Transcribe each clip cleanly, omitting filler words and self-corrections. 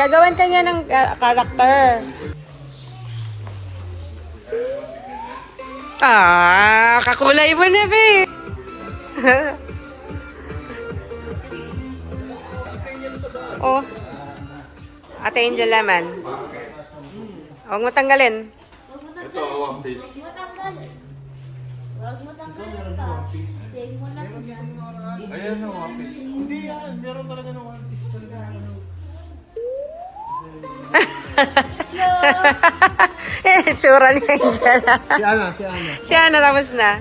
Gagawan ka niya ng karakter. Kakulay mo na, be. Oh. Ate Angel naman. Huwag mo tanggalin. Ito, One Piece. Huwag mo tanggalin pa. Stay mo lang dyan. Ayan o, One Piece. Hindi yan. Meron talaga ng One Piece talaga. Tsura ni Angel. Si Ana. Si Ana, tapos na.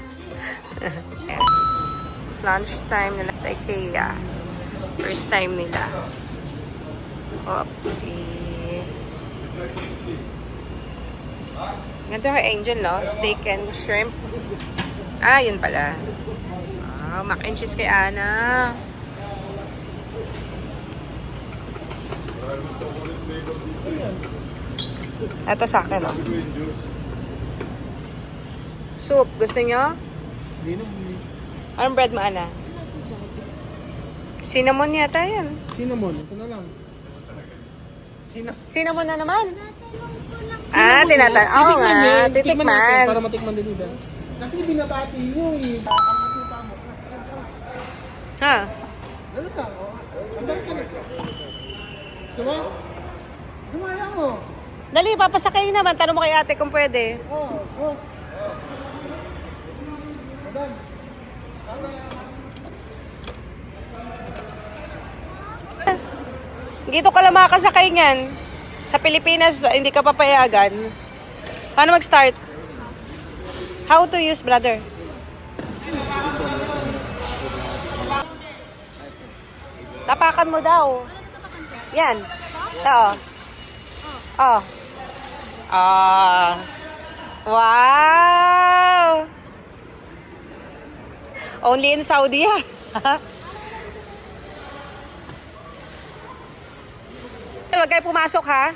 Lunch time nila sa IKEA. First time nila. Oopsie. Ganito kay Angel, no? Steak and shrimp. Yun pala. Mac and cheese kay Ana. Ito sa akin, no? Soup. Gusto nyo? Hindi naman. Anong bread mo, Ana? Cinnamon yata yan. Cinnamon. Ito na lang. Cinnamon na naman. Tinatan. Oo nga, titikman. Para matikman din nila. Kasi binabati nyo eh. Ha? Ano ka? Andar ka na. Sumaya mo. Dali, papasakay naman. Tanong mo kay ate kung pwede. So. Madam. Dito ka lang makakasakay niyan. Sa Pilipinas, hindi ka papayagan. Paano mag-start? How to use, brother? Tapakan mo daw. Yan. Ito. Oh. Wow! Only in Saudi, ha? Huwag kayo pumasok, ha?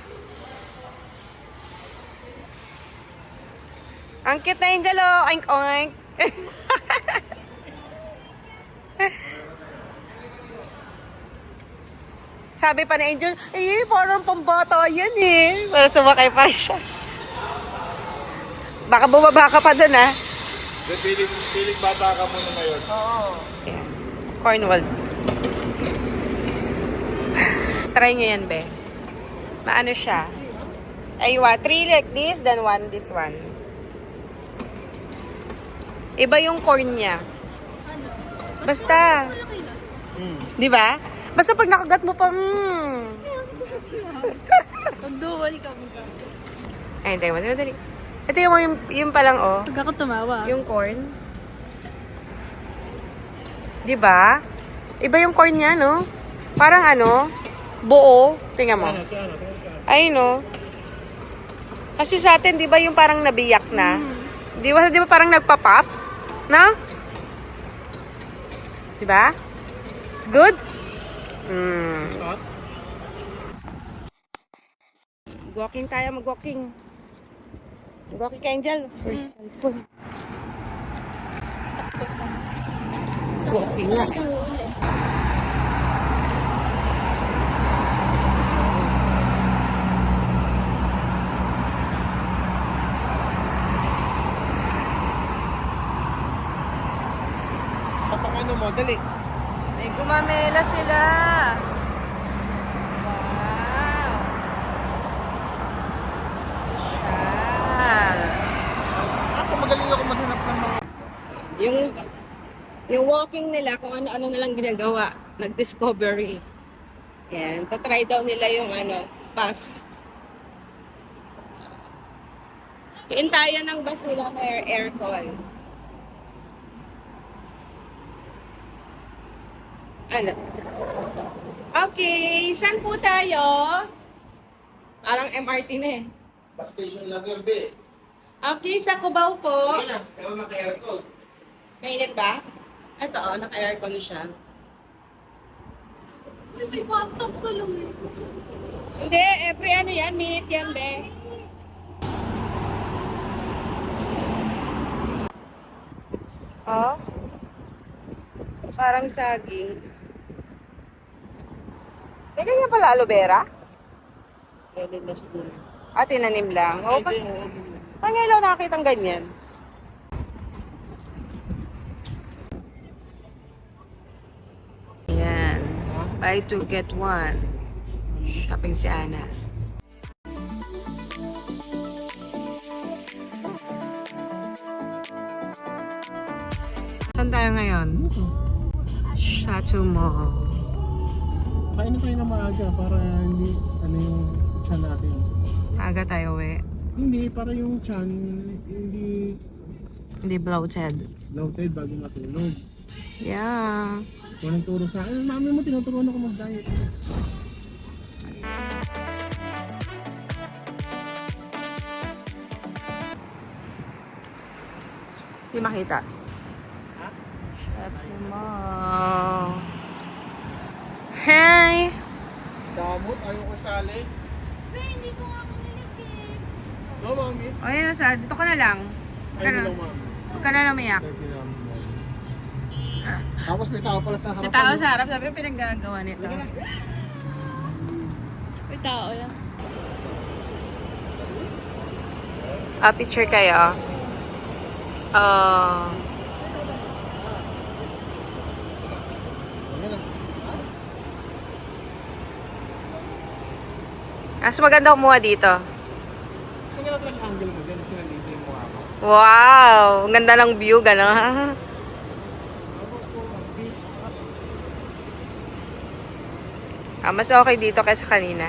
Ang cute na Angel, oh. Oink, oink. Sabi pa ni Angel, parang pambata yan, eh. Para sumakay pa rin siya. Baka bumaba ka pa dun, ha? Piling bata ka muna ngayon. Cornwall. Try nyo yan, be. Maano siya? Aywa, 3 like this, then 1 this one. Iba yung corn niya. Basta. Di ba? Basta pag nakagat mo pa, Pag-duwal ka mo ka. Ay, hindi mo, dali. Ito yung palang, oh. Pag ako tumawa. Yung corn. Di ba? Iba yung corn niya, no? Parang ano, buo. Tingnan mo. Ay, no? Kasi sa atin, di ba yung parang nabiyak na? Di ba parang nagpa-pop? No? Di ba? It's good? Mag-walking tayo, mag-walking. Mag-walking ka, Angel. First cellphone. Walking na. Ano mo, dali. May gumamela sila. Wow. Social. Ako magaling ako maghanap ng mga... Yung walking nila, kung ano-ano na lang ginagawa. Nag-discovery. Yan. Tatry daw nila yung bus. Yung intayan ng bus nila may aircon. Okay, saan po tayo? Parang MRT na eh. Bus station lang yan, be. Okay, sa Cubao po. Okay lang, pero naka-aircon. Mainit ba? Ito, naka-aircon siya. May bus stop ko lang eh. Hindi, every yan, minute yan, be. Oh. Parang saging. May ganyan pala aloe vera? Ellen na siguro. Ah, tinanim lang. Oo, kasi pangilaw nakakita ng ganyan. Yan. Buy two, get one. Shopping si Ana. Saan tayo ngayon? Chateau Mall. Kain na kayo na maaga para hindi, ano yung chan natin. Aga tayo, we. Hindi, para yung chan, hindi Hindi bloated. bloated bago matulog. Yeah. Walang turo sa akin. Mami mo, tinuturuan ako mag-diet. Hindi makita. Ha? Chateau Mall. Hey! Damot, ayaw ko sali. Hindi ko nga kaniligid. No, mami? O yan na sa, dito ka na lang. Ay, hindi lang, mami. Huwag ka na namayak. Thank you, mami. Tapos may tao pala sa harapan. May tao sa harap, sabi ko pinaggagawa nito. May tao yan. Picture kayo. Ano na? Mas maganda kumuha dito. Kung gano'n talagang angle mo, dyan sinalito yung mukha ko. Wow! Ang ganda ng view, gano'n. Mas okay dito kaysa kanina.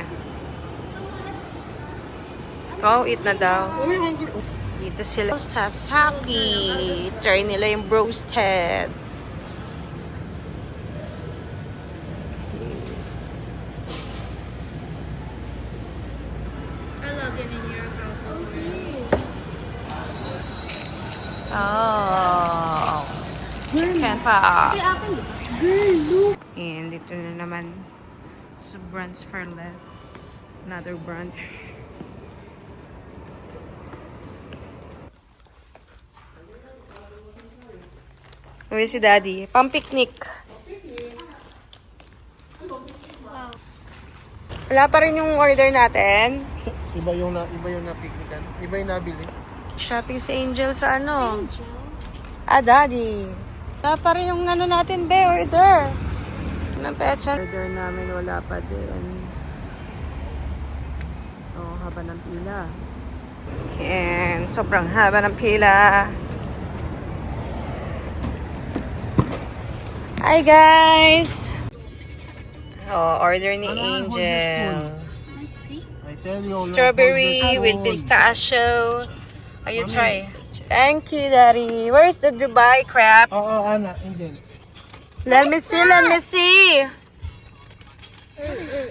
Oh, eat na daw. Uy, hungry. Dito sila sa Saki. Try nila yung roasted. I log in your account. Oh. Chicken pa. Akin di. And dito na naman sa brunch for less. Another brunch. Uwi si Daddy. Pang-picnic. Wala pa rin yung order natin. Iba yung na-picnican. Iba yung nabili. Shopping si Angel sa ano? Daddy. Wala pa rin yung ano natin, be, order. Ng pecha. Order namin, wala pa din. Oh, haba ng pila. And sobrang haba ng pila. Hi, guys! Oh, order ni Angel. I see. I tell you, Strawberry with pistachio. Oh, you try. Thank you, Daddy. Where's the Dubai crab? Oo, Ana, Angel. Let me see, let me see.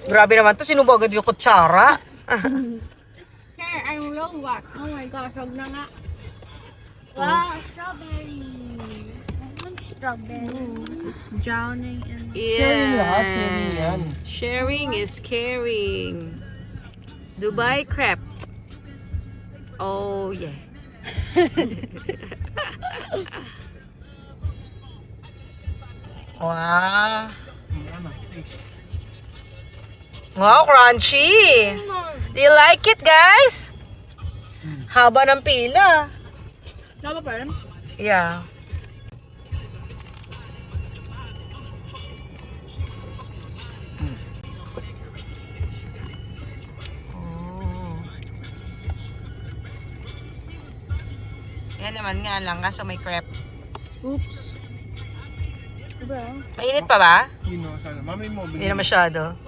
Grabe naman to, sino ba agad yung kutsara? Here, I'm real wax. Oh my gosh, wag na nga. Wow, strawberry. I want strawberry. It's drowning in... Sharing lahat, sharing yan. Sharing is caring. Dubai crab. Oh, yeah. Wow. Ana, taste. Wow, crunchy. Do you like it, guys? Haba ng pila. Lava pa rin? Yeah. Oh. Yan naman nga lang, kaso may crepe. Oops. Diba? Mainit pa ba? Yun o, sana. Mami mo, Hindi na masyado.